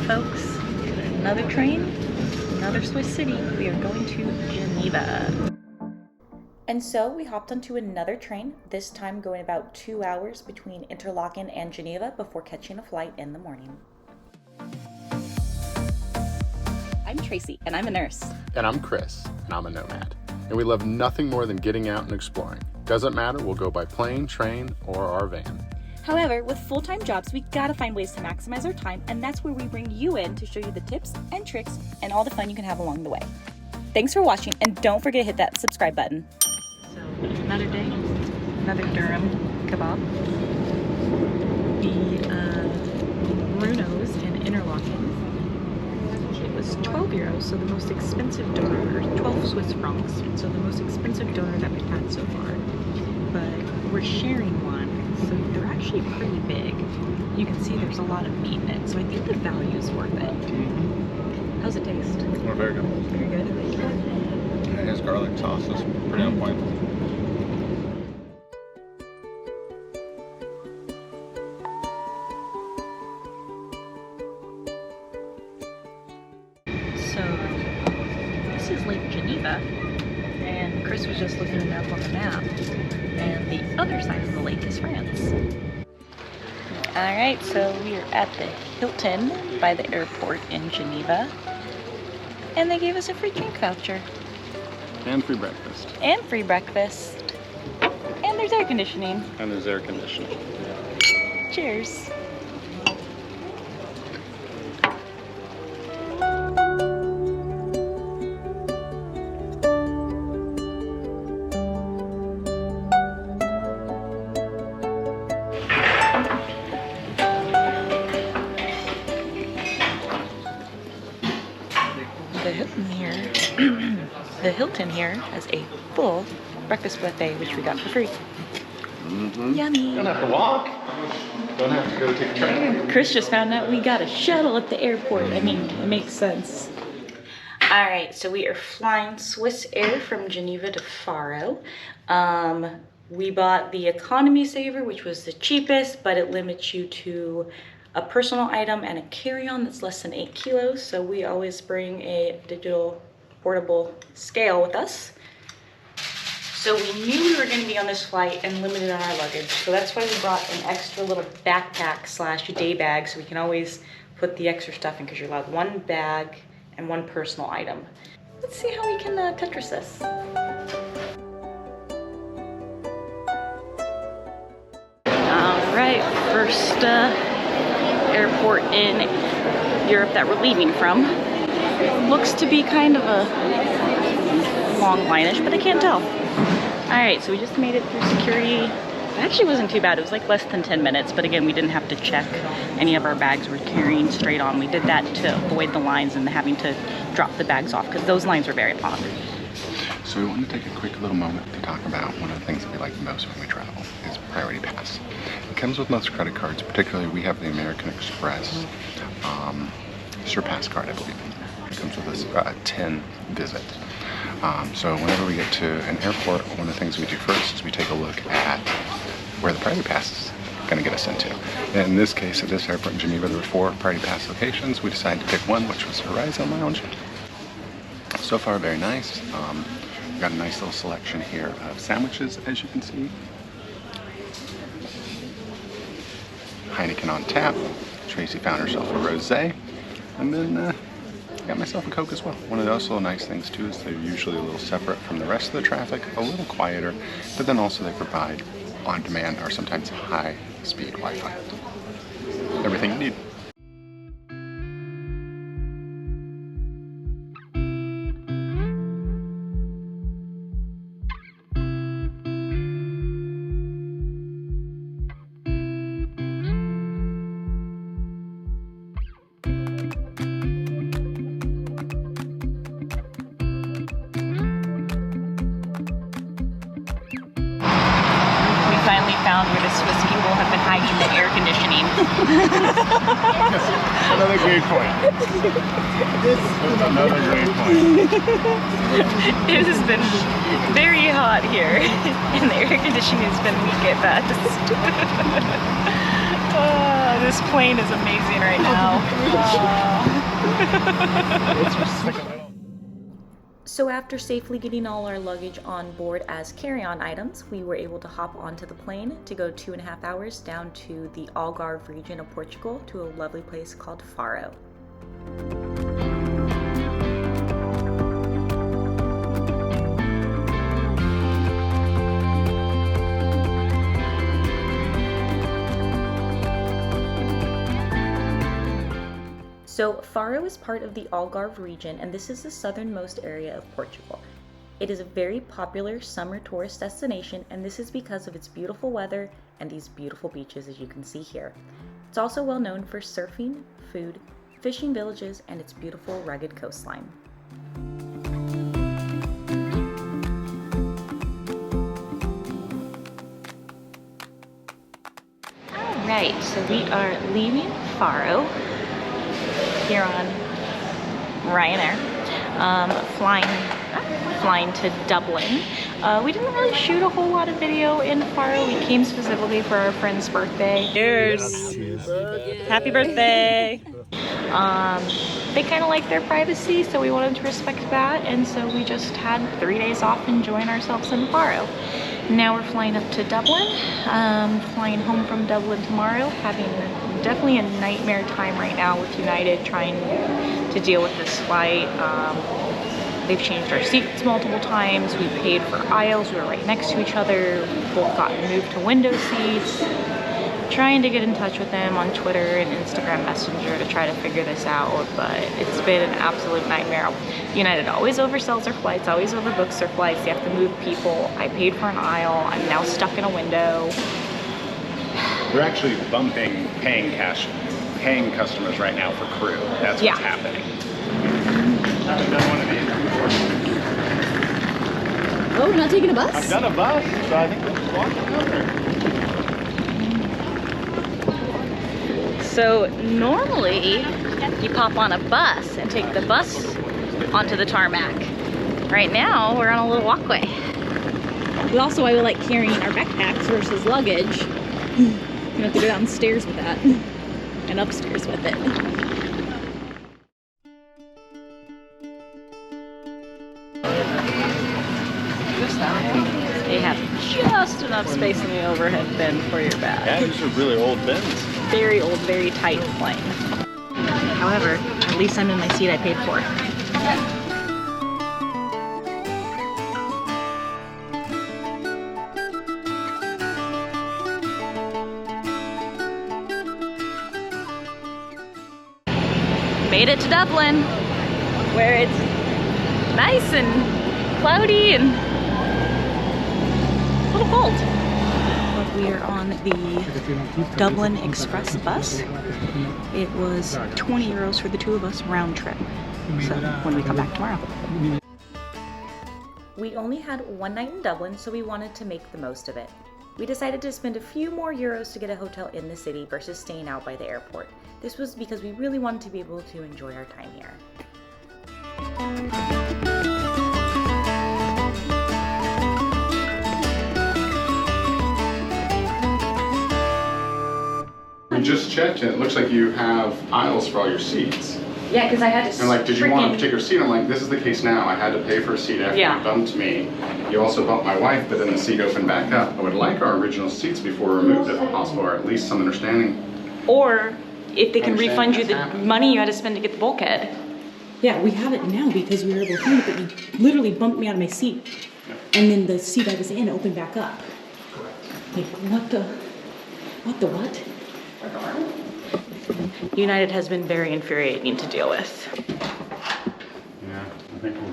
folks, another train, another Swiss city. We are going to Geneva. And so we hopped onto another train, this time going about 2 hours between Interlaken and Geneva before catching a flight in the morning. I'm Tracy, and I'm a nurse. And I'm Chris, and I'm a nomad. And we love nothing more than getting out and exploring. Doesn't matter, we'll go by plane, train, or our van. However, with full-time jobs, we gotta find ways to maximize our time, and that's where we bring you in to show you the tips and tricks and all the fun you can have along the way. Thanks for watching, and don't forget to hit that subscribe button. So, another day, another Durham kebab. The Bruno's in Interlaken. It was 12 euros, so the most expensive donor, or 12 Swiss francs, so the most expensive donor that we've had so far. But we're sharing one. So they're actually pretty big. You can see there's a lot of meat in it, so I think the value is worth it. How's it taste? Oh, very good. Very good. And his garlic sauce is pretty on point. So this is Lake Geneva, and Chris was just looking it up on the map. And the other side of the lake is France. Alright, so we are at the Hilton by the airport in Geneva. And they gave us a free drink voucher. And free breakfast. And free breakfast. And there's air conditioning. And there's air conditioning. Cheers. The Hilton here has a full breakfast buffet, which we got for free. Yummy. Don't have to walk. Don't have to go take a train. Chris just found out we got a shuttle at the airport. I mean, it makes sense. All right, so we are flying Swiss Air from Geneva to Faro. We bought the economy saver, which was the cheapest, but it limits you to a personal item and a carry-on that's less than 8 kilos. So we always bring a digital portable scale with us. So we knew we were going to be on this flight and limited on our luggage. So that's why we brought an extra little backpack slash day bag, so we can always put the extra stuff in, because you're allowed one bag and one personal item. Let's see how we can Tetris this. All right, first airport in Europe that we're leaving from. Looks to be kind of a long line-ish, but I can't tell. Alright, so we just made it through security. It actually wasn't too bad. It was like less than 10 minutes, but again, we didn't have to check any of our bags. We're carrying straight on. We did that to avoid the lines and having to drop the bags off, because those lines were very long. So we wanted to take a quick little moment to talk about one of the things that we like the most when we travel, is Priority Pass. It comes with most credit cards, particularly we have the American Express Surpass card, I believe. It comes with a 10 visit. So whenever we get to an airport, one of the things we do first is we take a look at where the Priority Pass is going to get us into. And in this case, at this airport in Geneva, there were 4 Priority Pass locations. We decided to pick one, which was Horizon Lounge. So far, very nice. We've got a nice little selection here of sandwiches, as you can see. Heineken on tap. Tracy found herself a rosé. And then got myself a Coke as well. One of those little nice things too is they're usually a little separate from the rest of the traffic, a little quieter, but then also they provide on-demand or sometimes high-speed Wi-Fi. Everything you need. Found where the Swiss people have been hiding the air conditioning. Another great point. Another great point. It has been very hot here, and the air conditioning has been weak at best. This plane is amazing right now. So after safely getting all our luggage on board as carry-on items, we were able to hop onto the plane to go 2.5 hours down to the Algarve region of Portugal to a lovely place called Faro. So Faro is part of the Algarve region, and this is the southernmost area of Portugal. It is a very popular summer tourist destination, and this is because of its beautiful weather and these beautiful beaches, as you can see here. It's also well known for surfing, food, fishing villages, and its beautiful rugged coastline. All right, so we are leaving Faro here on Ryanair, flying to Dublin. We didn't really shoot a whole lot of video in Faro. We came specifically for our friend's birthday. Cheers! Happy birthday! They kind of like their privacy, so we wanted to respect that, and so we just had 3 days off enjoying ourselves in Faro. Now we're flying up to Dublin, flying home from Dublin tomorrow, having definitely a nightmare time right now with United trying to deal with this flight. They've changed our seats multiple times. We paid for aisles. We were right next to each other. We both got moved to window seats. Trying to get in touch with them on Twitter and Instagram Messenger to try to figure this out, but it's been an absolute nightmare. United always oversells their flights, always overbooks their flights. They have to move people. I paid for an aisle. I'm now stuck in a window. We're actually bumping paying customers right now for crew. That's what's happening. I've done one of these before. Oh, we're not taking a bus? I've done a bus, so I think we'll just walk over. So normally you pop on a bus and take the bus onto the tarmac. Right now we're on a little walkway. But also why we like carrying our backpacks versus luggage. You have to go downstairs with that and upstairs with it. They have just enough space in the overhead bin for your bag. Yeah, these are really old bins. Very old, very tight plane. However, at least I'm in my seat I paid for. Made it to Dublin, where it's nice and cloudy and a little cold. But we are on the Dublin Express bus. It was 20 euros for the two of us round trip. So when we come back tomorrow. We only had one night in Dublin, so we wanted to make the most of it. We decided to spend a few more euros to get a hotel in the city versus staying out by the airport. This was because we really wanted to be able to enjoy our time here. We just checked and it looks like you have aisles for all your seats. Yeah, because I had to. And like, did you want a particular seat? I'm like, this is the case now. I had to pay for a seat after you bumped me. You also bumped my wife, but then the seat opened back up. I would like our original seats before removed if possible, or at least some understanding. Or if they can refund you the money you had to spend to get the bulkhead. Yeah, we have it now because we were able to find it, but you literally bumped me out of my seat. And then the seat I was in opened back up. Like, what the what? United has been very infuriating to deal with. Yeah, I think we'll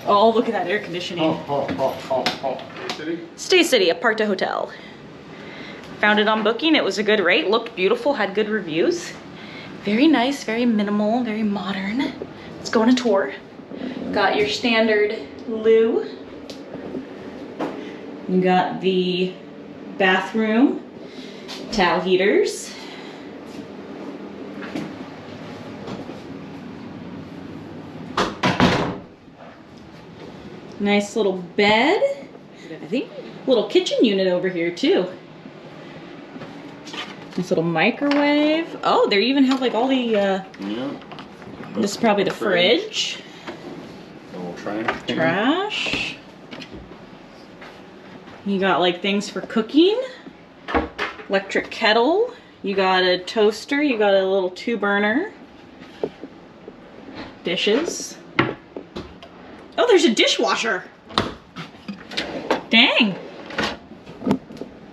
Oh, look at that air conditioning. Stay City, Aparthotel. Found it on Booking. It was a good rate, looked beautiful, had good reviews. Very nice, very minimal, very modern. Let's go on a tour. Got your standard loo. You got the bathroom, towel heaters. Nice little bed. I think little kitchen unit over here too. Nice little microwave. Oh, they even have like all the This is probably the fridge. A little trash. Trash. You got like things for cooking. Electric kettle. You got a toaster. You got a little 2-burner. Dishes. Oh, there's a dishwasher. Dang.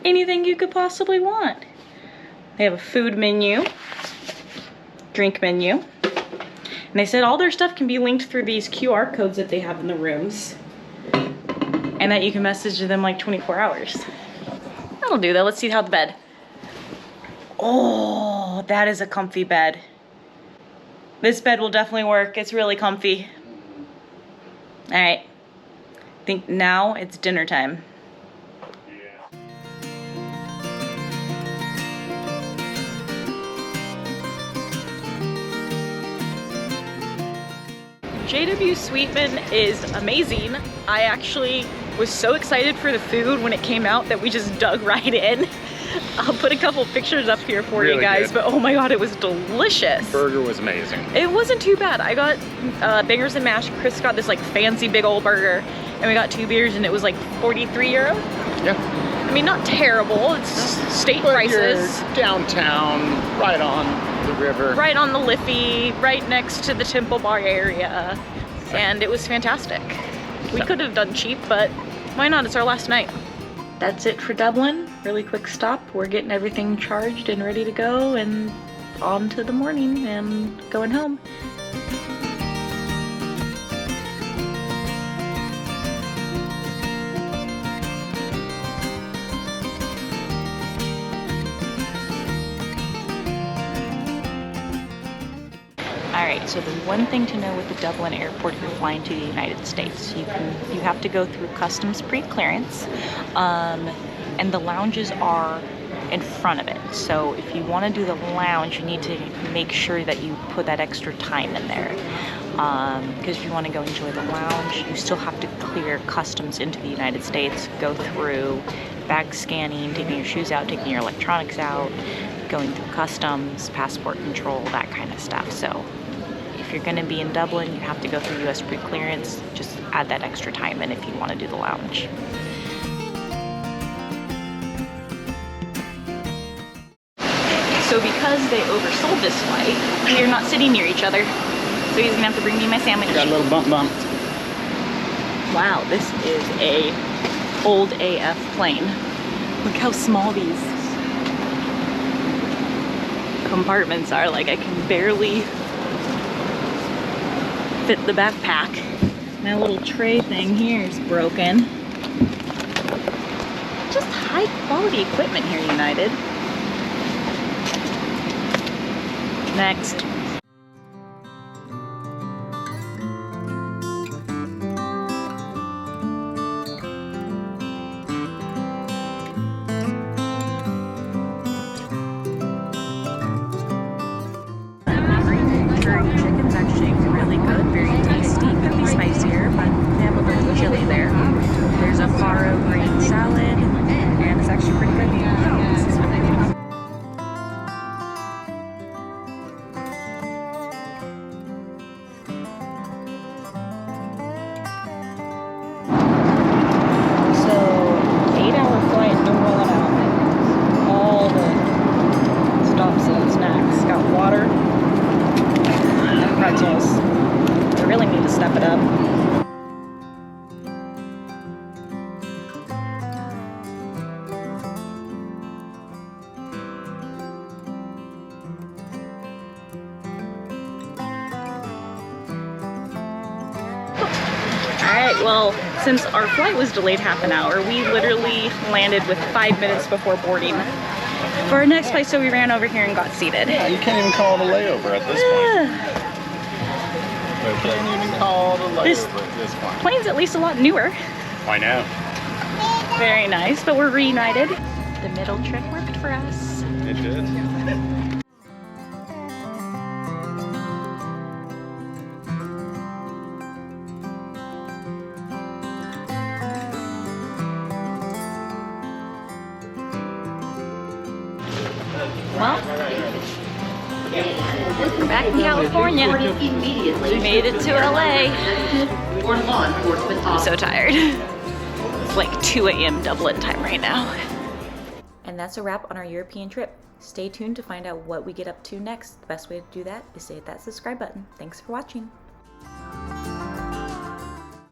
Anything you could possibly want. They have a food menu, drink menu. And they said all their stuff can be linked through these QR codes that they have in the rooms. And that you can message them like 24 hours. That'll do though. Let's see how the bed. Oh, that is a comfy bed. This bed will definitely work. It's really comfy. All right. I think now it's dinner time. JW Sweetman is amazing. I actually was so excited for the food when it came out that we just dug right in. I'll put a couple pictures up here for you guys, but oh my god, it was delicious. Burger was amazing. It wasn't too bad. I got bangers and mash. Chris got this like fancy big old burger, and we got 2 beers, and it was like 43 euro. Yeah. I mean, not terrible. It's state prices. You're downtown, right on the river. Right on the Liffey, right next to the Temple Bar area. And it was fantastic. We could have done cheap, but why not? It's our last night. That's it for Dublin. Really quick stop. We're getting everything charged and ready to go and on to the morning and going home. Alright, so the one thing to know with the Dublin airport if you're flying to the United States, you have to go through customs pre-clearance, and the lounges are in front of it. So if you want to do the lounge, you need to make sure that you put that extra time in there. Because if you want to go enjoy the lounge, you still have to clear customs into the United States, go through bag scanning, taking your shoes out, taking your electronics out, going through customs, passport control, that kind of stuff. So if you're going to be in Dublin, you have to go through US pre-clearance. Just add that extra time in if you want to do the lounge. So because they oversold this flight, we are not sitting near each other. So he's going to have to bring me my sandwich. Got a little bump. Wow, this is a old AF plane. Look how small these compartments are. Like I can barely fit the backpack. My little tray thing here is broken. Just high quality equipment here, United. Next. Chicken's actually really good, very tasty. Could be spicier, but they have a little chili there. There's a Faro green salad, and it's actually pretty good. So, 8-hour flight, no rolling out. All the stops and snacks. Got water. Pretzels. I really need to step it up. Alright, well, since our flight was delayed half an hour, we literally landed with 5 minutes before boarding for our next flight, so we ran over here and got seated. Yeah, you can't even call it a layover at this point. You can't even call it a layover at this point. Plane's at least a lot newer. I know. Very nice, but we're reunited. The middle trip worked for us. It did. Well, We're back in California. We made it to LA. I'm so tired. It's like 2 a.m. Dublin time right now. And that's a wrap on our European trip. Stay tuned to find out what we get up to next. The best way to do that is to hit that subscribe button. Thanks for watching.